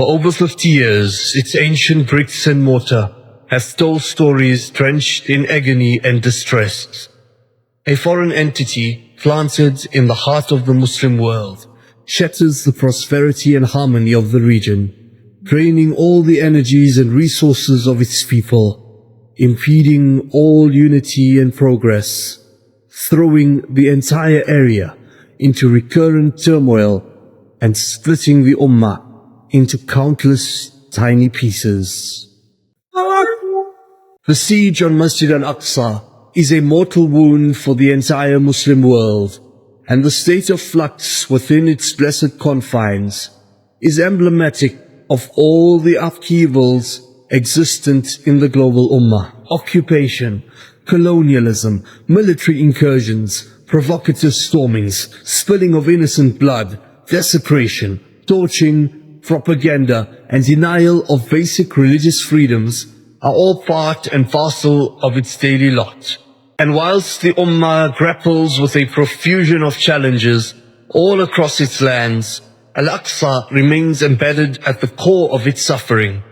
For over 50 years, its ancient bricks and mortar have told stories drenched in agony and distress. A foreign entity planted in the heart of the Muslim world shatters the prosperity and harmony of the region, draining all the energies and resources of its people, impeding all unity and progress, throwing the entire area into recurrent turmoil and splitting the Ummah into countless tiny pieces. The siege on Masjid al-Aqsa is a mortal wound for the entire Muslim world, and the state of flux within its blessed confines is emblematic of all the upheavals existent in the global Ummah. Occupation, colonialism, military incursions, provocative stormings, spilling of innocent blood, desecration, torching, propaganda, and denial of basic religious freedoms are all part and parcel of its daily lot. And whilst the Ummah grapples with a profusion of challenges all across its lands, Al-Aqsa remains embedded at the core of its suffering.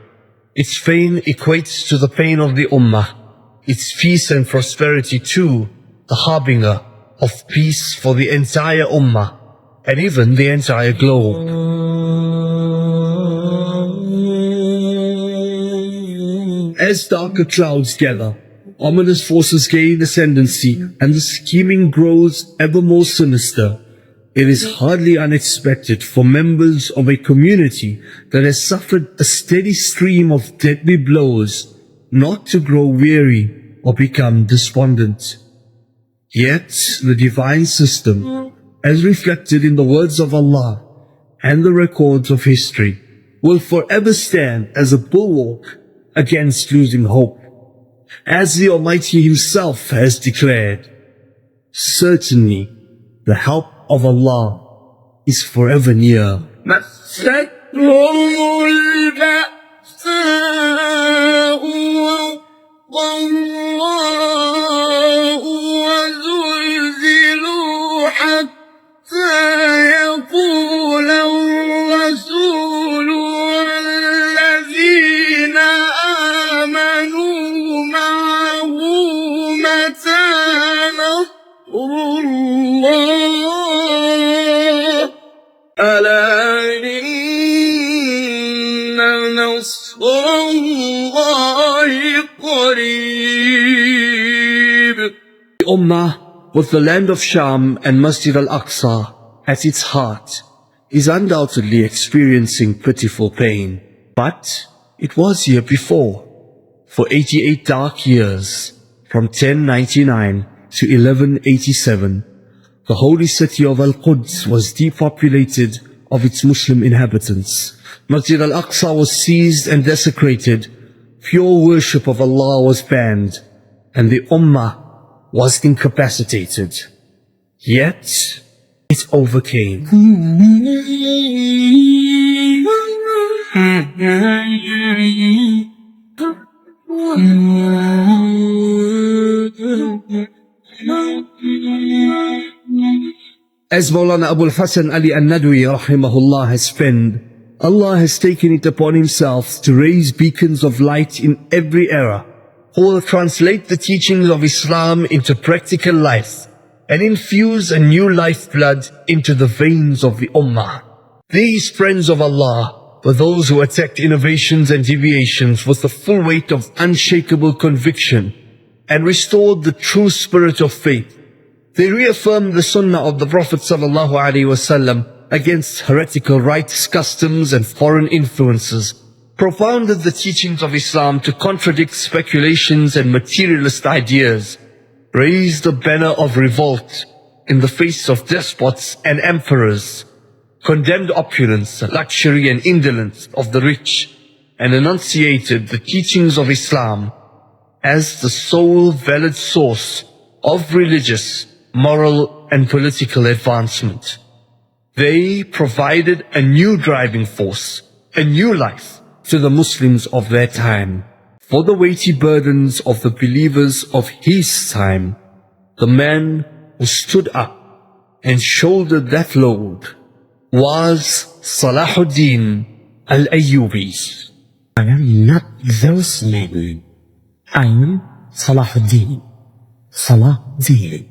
Its pain equates to the pain of the Ummah, its peace and prosperity too, the harbinger of peace for the entire Ummah, and even the entire globe. As darker clouds gather, ominous forces gain ascendancy, and the scheming grows ever more sinister. It is hardly unexpected for members of a community that has suffered a steady stream of deadly blows not to grow weary or become despondent. Yet the divine system, as reflected in the words of Allah and the records of history, will forever stand as a bulwark against losing hope. As the Almighty Himself has declared, certainly the help of Allah is forever near. The Ummah, with the land of Sham and Masjid al-Aqsa at its heart, is undoubtedly experiencing pitiful pain. But it was here before. For 88 dark years, from 1099 to 1187, the holy city of Al-Quds was depopulated of its Muslim inhabitants. Masjid al-Aqsa was seized and desecrated, pure worship of Allah was banned, and the Ummah was incapacitated. Yet, it overcame. As Maulana Abu al-Hasan Ali al-Nadwi rahimahullah has penned, Allah has taken it upon Himself to raise beacons of light in every era, who will translate the teachings of Islam into practical life and infuse a new lifeblood into the veins of the Ummah. These friends of Allah were those who attacked innovations and deviations with the full weight of unshakable conviction and restored the true spirit of faith. They reaffirmed the sunnah of the Prophet ﷺ against heretical rites, customs and foreign influences, propounded the teachings of Islam to contradict speculations and materialist ideas, raised the banner of revolt in the face of despots and emperors, condemned opulence, luxury and indolence of the rich, and enunciated the teachings of Islam as the sole valid source of religious, moral and political advancement. They provided a new driving force, a new life to the Muslims of their time. For the weighty burdens of the believers of his time, the man who stood up and shouldered that load was Salahuddin al-Ayyubis. I am not those men. I am Salahuddin. Salahuddin.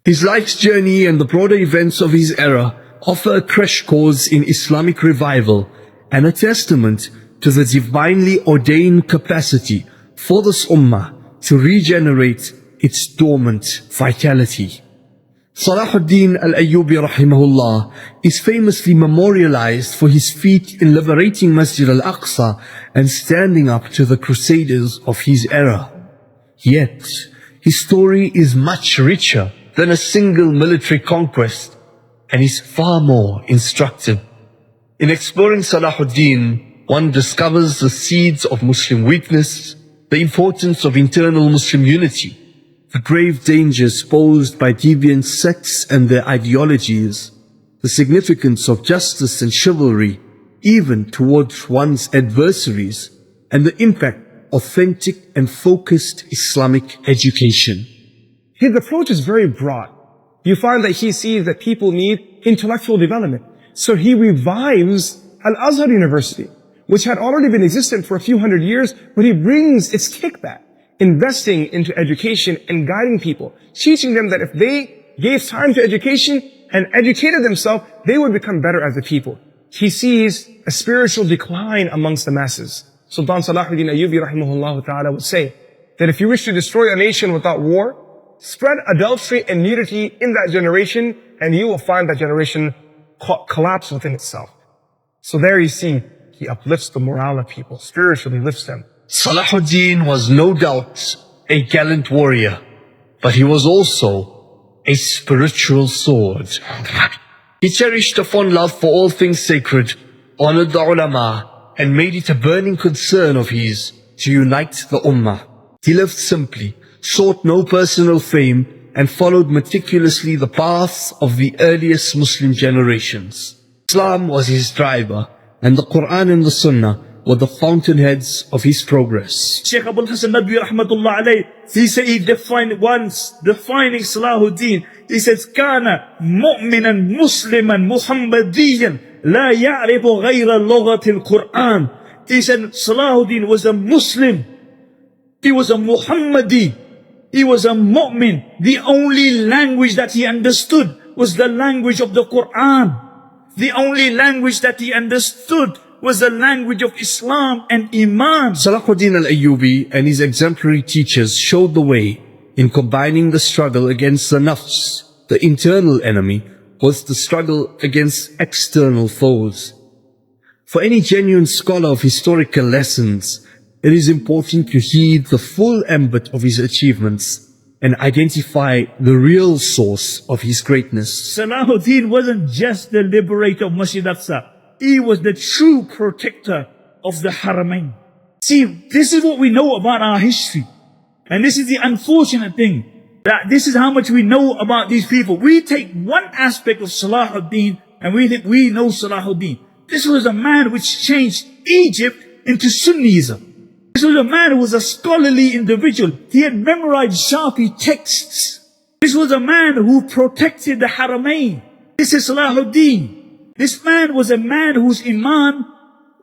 His life's journey and the broader events of his era offer a crash course in Islamic revival and a testament to the divinely ordained capacity for this Ummah to regenerate its dormant vitality. Salahuddin Ayyubi rahimahullah is famously memorialized for his feat in liberating Masjid al-Aqsa and standing up to the Crusaders of his era. Yet, his story is much richer than a single military conquest and is far more instructive. In exploring Salahuddin, one discovers the seeds of Muslim weakness, the importance of internal Muslim unity, the grave dangers posed by deviant sects and their ideologies, the significance of justice and chivalry, even towards one's adversaries, and the impact of authentic and focused Islamic education. His approach is very broad. You find that he sees that people need intellectual development. So he revives al-Azhar University, which had already been existent for a few hundred years, but he brings its kickback, investing into education and guiding people, teaching them that if they gave time to education and educated themselves, they would become better as a people. He sees a spiritual decline amongst the masses. Sultan Salahuddin Ayyubi rahimahullah ta'ala would say that if you wish to destroy a nation without war, spread adultery and nudity in that generation, and you will find that generation collapse within itself. So there you see, he uplifts the morale of people, spiritually lifts them. Salahuddin was no doubt a gallant warrior, but he was also a spiritual sword. He cherished a fond love for all things sacred, honored the ulama, and made it a burning concern of his to unite the Ummah. He lived simply, sought no personal fame, and followed meticulously the paths of the earliest Muslim generations. Islam was his driver, and the Quran and the Sunnah were the fountainheads of his progress. Sheikh Abul Hasan Nadwi rahmatullah alayh, he said, he defined once, defining Salahuddin, he says, كان مؤمنا مسلما محمديا لا يعرف غير لغة القرآن. He said Salahuddin was a Muslim, he was a Muhammadi, he was a mu'min. The only language that he understood was the language of the Quran. The only language that he understood was the language of Islam and Iman. Salahuddin Ayyubi and his exemplary teachers showed the way in combining the struggle against the nafs, the internal enemy, with the struggle against external foes. For any genuine scholar of historical lessons, it is important to heed the full ambit of his achievements and identify the real source of his greatness. Salahuddin wasn't just the liberator of Masjid al-Aqsa. He was the true protector of the Haramain. See, this is what we know about our history. And this is the unfortunate thing, that this is how much we know about these people. We take one aspect of Salahuddin and we think we know Salahuddin. This was a man which changed Egypt into Sunnism. This was a man who was a scholarly individual. He had memorized Shafi texts. This was a man who protected the Haramain. This is Salahuddin. This man was a man whose Iman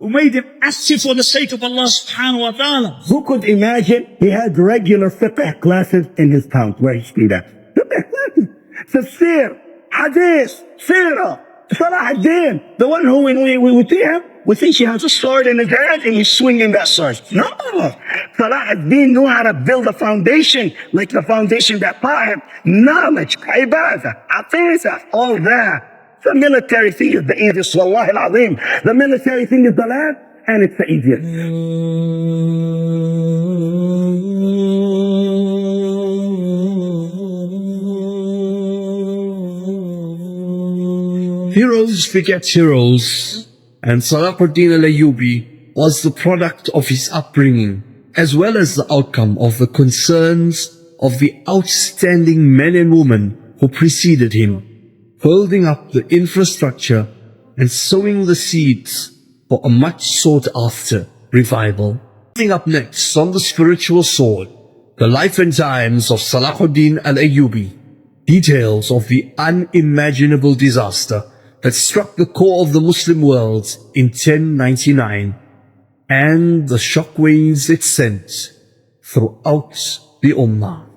who made him active for the sake of Allah subhanahu wa ta'ala. Who could imagine he had regular fiqh classes in his town where he stayed at? Fiqh classes. Tafsir, Hadith, Sirah, Salahuddin. The one who when we see him, we think he has a sword in his hand and he's swinging that sword. No! Salahuddin knew how to build a foundation, like the foundation that taught him knowledge, ibadah, aqidah, all that. The military thing is the easiest, wallahi al-azim. The military thing is the land, and it's the easiest. Heroes beget heroes, and Salahuddin Ayyubi was the product of his upbringing, as well as the outcome of the concerns of the outstanding men and women who preceded him, building up the infrastructure and sowing the seeds for a much sought after revival. Coming up next on the spiritual sword, the life and times of Salahuddin Ayyubi, details of the unimaginable disaster that struck the core of the Muslim world in 1099 and the shockwaves it sent throughout the Ummah.